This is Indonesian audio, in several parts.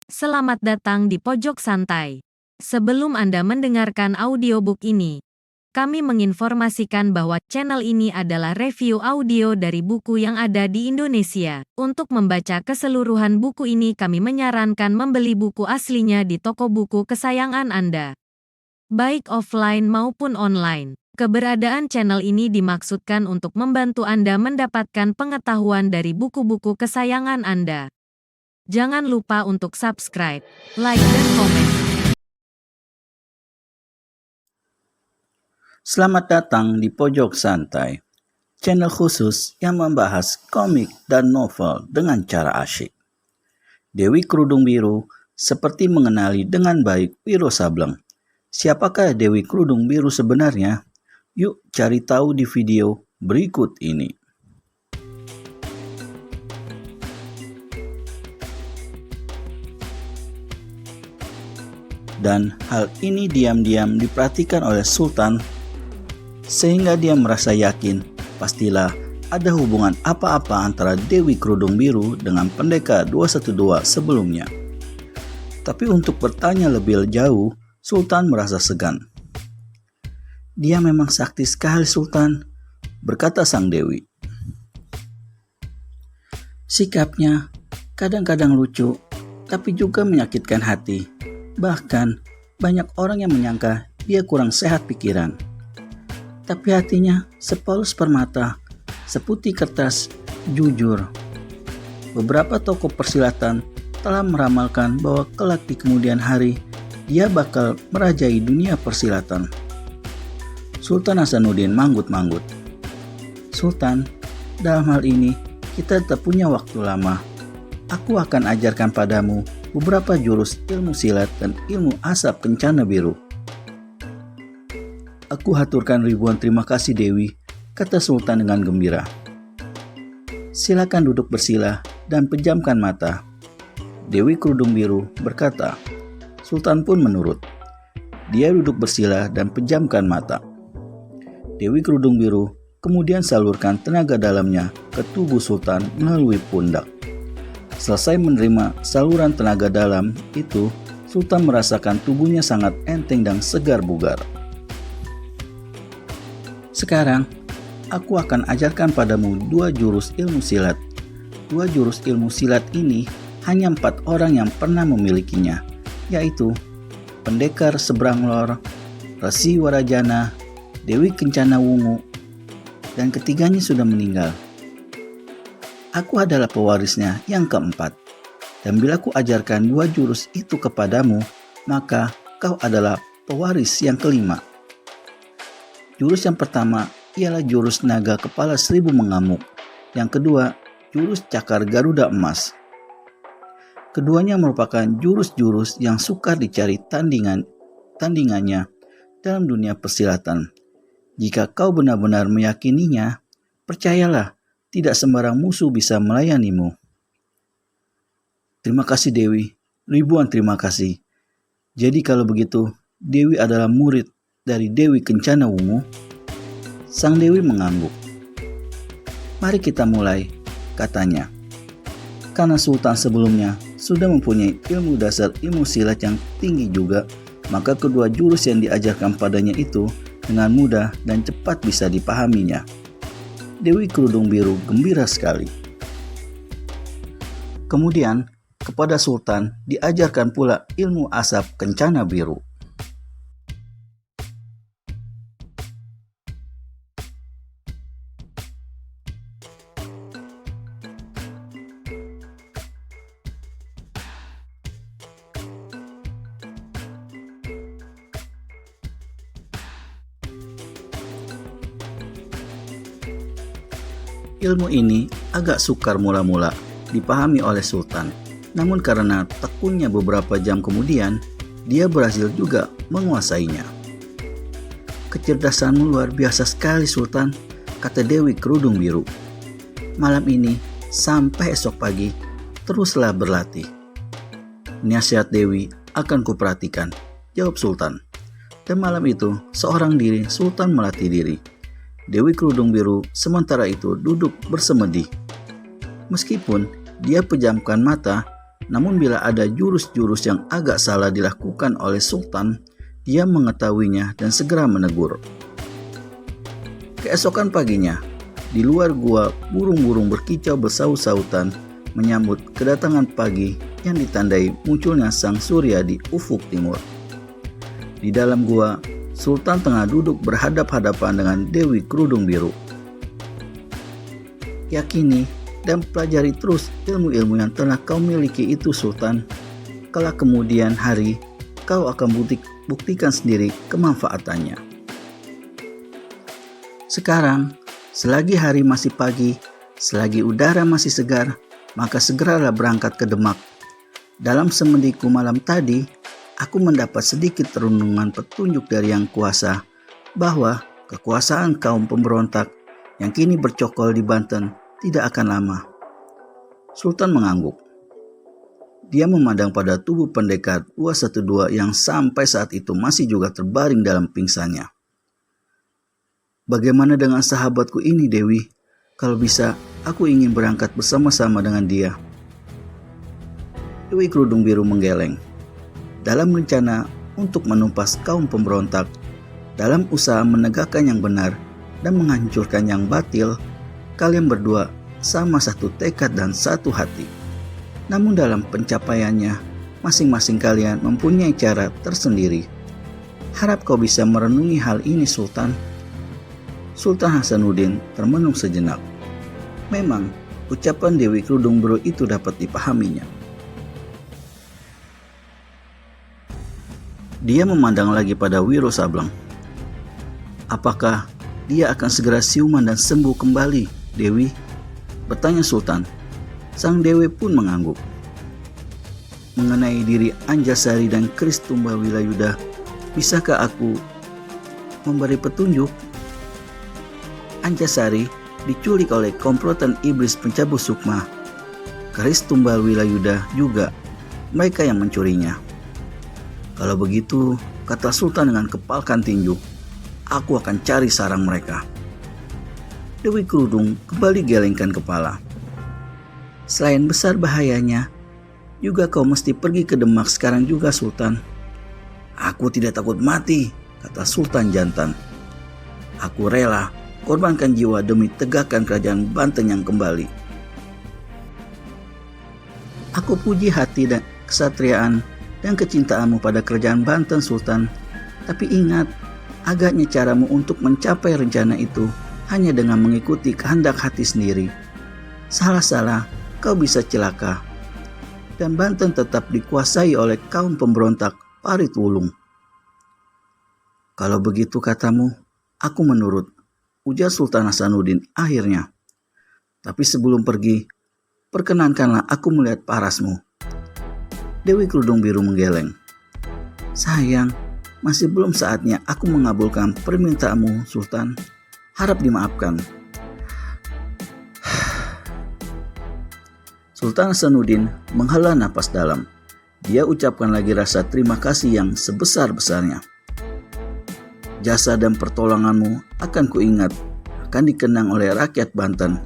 Selamat datang di Pojok Santai. Sebelum Anda mendengarkan audiobook ini, kami menginformasikan bahwa channel ini adalah review audio dari buku yang ada di Indonesia. Untuk membaca keseluruhan buku ini, kami menyarankan membeli buku aslinya di toko buku kesayangan Anda, baik offline maupun online. Keberadaan channel ini dimaksudkan untuk membantu Anda mendapatkan pengetahuan dari buku-buku kesayangan Anda. Jangan lupa untuk subscribe, like, dan komen. Selamat datang di Pojok Santai, channel khusus yang membahas komik dan novel dengan cara asyik. Dewi Kerudung Biru seperti mengenali dengan baik Wiro Sableng. Siapakah Dewi Kerudung Biru sebenarnya? Yuk cari tahu di video berikut ini. Dan hal ini diam-diam diperhatikan oleh Sultan, sehingga dia merasa yakin pastilah ada hubungan apa-apa antara Dewi Kerudung Biru dengan pendekar 212 sebelumnya. Tapi untuk bertanya lebih jauh, Sultan merasa segan. Dia memang sakti sekali, Sultan, berkata sang Dewi. Sikapnya kadang-kadang lucu, tapi juga menyakitkan hati. Bahkan, banyak orang yang menyangka dia kurang sehat pikiran. Tapi hatinya sepolos permata, seputih kertas, jujur. Beberapa tokoh persilatan telah meramalkan bahwa kelak di kemudian hari, dia bakal merajai dunia persilatan. Sultan Hasanuddin manggut-manggut. Sultan, dalam hal ini, kita tak punya waktu lama. Aku akan ajarkan padamu beberapa jurus ilmu silat dan ilmu asap kencana biru. Aku haturkan ribuan terima kasih Dewi, kata Sultan dengan gembira. Silakan duduk bersila dan pejamkan mata. Dewi Kerudung Biru berkata. Sultan pun menurut. Dia duduk bersila dan pejamkan mata. Dewi Kerudung Biru kemudian salurkan tenaga dalamnya ke tubuh Sultan melalui pundak. Selesai menerima saluran tenaga dalam itu, Sultan merasakan tubuhnya sangat enteng dan segar bugar. Sekarang, aku akan ajarkan padamu 2 jurus ilmu silat. 2 jurus ilmu silat ini hanya 4 orang yang pernah memilikinya, yaitu Pendekar Seberang Lor, Resi Warajana, Dewi Kencana Wungu, dan ketiganya sudah meninggal. Aku adalah pewarisnya yang keempat, dan bila ku ajarkan 2 jurus itu kepadamu, maka kau adalah pewaris yang kelima. Jurus yang pertama ialah jurus naga kepala 1000 mengamuk. Yang kedua, jurus cakar Garuda emas. Keduanya merupakan jurus-jurus yang sukar dicari tandingannya dalam dunia persilatan. Jika kau benar-benar meyakininya, percayalah, tidak sembarang musuh bisa melayanimu. Terima kasih Dewi, ribuan terima kasih. Jadi kalau begitu, Dewi adalah murid dari Dewi Kencana Wungu? Sang Dewi mengangguk. Mari kita mulai, katanya. Karena Sultan sebelumnya sudah mempunyai ilmu dasar ilmu silat yang tinggi juga, maka kedua jurus yang diajarkan padanya itu dengan mudah dan cepat bisa dipahaminya. Dewi Kerudung Biru gembira sekali. Kemudian, kepada Sultan diajarkan pula ilmu asap kencana biru. Ilmu ini agak sukar mula-mula dipahami oleh Sultan. Namun karena tekunnya beberapa jam kemudian, dia berhasil juga menguasainya. Kecerdasanmu luar biasa sekali Sultan, kata Dewi Kerudung Biru. Malam ini sampai esok pagi, teruslah berlatih. Nasihat Dewi akan kuperhatikan, jawab Sultan. Dan malam itu, seorang diri Sultan melatih diri. Dewi Kerudung Biru sementara itu duduk bersemedi. Meskipun dia pejamkan mata, Namun bila ada jurus-jurus yang agak salah dilakukan oleh Sultan, dia mengetahuinya dan segera menegur. Keesokan paginya, di luar gua burung-burung berkicau bersaut-sautan menyambut kedatangan pagi yang ditandai munculnya sang surya di ufuk timur. Di dalam gua, Sultan tengah duduk berhadap-hadapan dengan Dewi Kerudung Biru. Yakini dan pelajari terus ilmu-ilmu yang telah kau miliki itu, Sultan. Kelak kemudian hari, kau akan buktikan sendiri kemanfaatannya. Sekarang, selagi hari masih pagi, selagi udara masih segar, maka segeralah berangkat ke Demak. Dalam semendiku malam tadi, aku mendapat sedikit renungan petunjuk dari Yang Kuasa bahwa kekuasaan kaum pemberontak yang kini bercokol di Banten tidak akan lama. Sultan mengangguk. Dia memandang pada tubuh pendekar 212 yang sampai saat itu masih juga terbaring dalam pingsannya. Bagaimana dengan sahabatku ini, Dewi? Kalau bisa, aku ingin berangkat bersama-sama dengan dia. Dewi Kerudung Biru menggeleng. Dalam rencana untuk menumpas kaum pemberontak, dalam usaha menegakkan yang benar dan menghancurkan yang batil, kalian berdua sama satu tekad dan satu hati. Namun dalam pencapaiannya, masing-masing kalian mempunyai cara tersendiri. Harap kau bisa merenungi hal ini, Sultan. Sultan Hasanuddin termenung sejenak. Memang, ucapan Dewi Kerudung Biru itu dapat dipahaminya. Dia memandang lagi pada Wiro Sableng. Apakah dia akan segera siuman dan sembuh kembali, Dewi? Bertanya Sultan. Sang Dewi pun mengangguk. Mengenai diri Anjasari dan Kris Tumbal Wilayuda, bisakah aku memberi petunjuk? Anjasari diculik oleh komplotan iblis pencabut sukma. Kris Tumbal Wilayuda juga mereka yang mencurinya. Kalau begitu, kata Sultan dengan kepalkan tinju, aku akan cari sarang mereka. Dewi Kerudung kembali gelengkan kepala. Selain besar bahayanya, juga kau mesti pergi ke Demak sekarang juga, Sultan. Aku tidak takut mati, kata Sultan jantan. Aku rela korbankan jiwa demi tegakkan kerajaan Banten yang kembali. Aku puji hati dan kesatriaan dan kecintaanmu pada kerajaan Banten, Sultan. Tapi ingat, agaknya caramu untuk mencapai rencana itu hanya dengan mengikuti kehendak hati sendiri. Salah-salah, kau bisa celaka. Dan Banten tetap dikuasai oleh kaum pemberontak Parit Wulung. Kalau begitu katamu, aku menurut, ujar Sultan Hasanuddin akhirnya. Tapi sebelum pergi, perkenankanlah aku melihat parasmu. Dewi Kerudung Biru menggeleng. Sayang, masih belum saatnya aku mengabulkan permintaanmu, Sultan. Harap dimaafkan. Sultan Hasanuddin menghela napas dalam. Dia ucapkan lagi rasa terima kasih yang sebesar-besarnya. Jasa dan pertolonganmu akan kuingat, akan dikenang oleh rakyat Banten.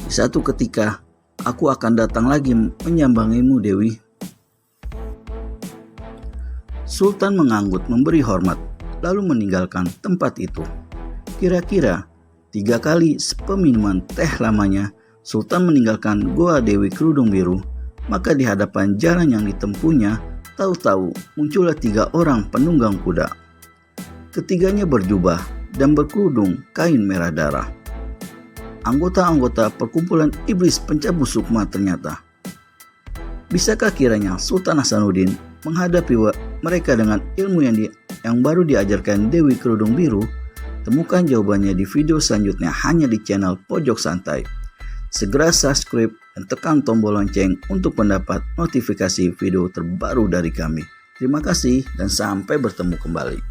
Di satu ketika, aku akan datang lagi menyambangimu, Dewi. Sultan mengangguk memberi hormat, lalu meninggalkan tempat itu. Kira-kira 3 kali sepeminuman teh lamanya, Sultan meninggalkan goa Dewi Kerudung Biru. Maka di hadapan jalan yang ditempuhnya, tahu-tahu muncullah 3 orang penunggang kuda. Ketiganya berjubah dan berkerudung kain merah darah. Anggota-anggota perkumpulan iblis pencabut sukma ternyata. Bisakah kiranya Sultan Hasanuddin menghadapi mereka dengan ilmu yang baru diajarkan Dewi Kerudung Biru? Temukan jawabannya di video selanjutnya hanya di channel Pojok Santai. Segera subscribe dan tekan tombol lonceng untuk mendapat notifikasi video terbaru dari kami. Terima kasih dan sampai bertemu kembali.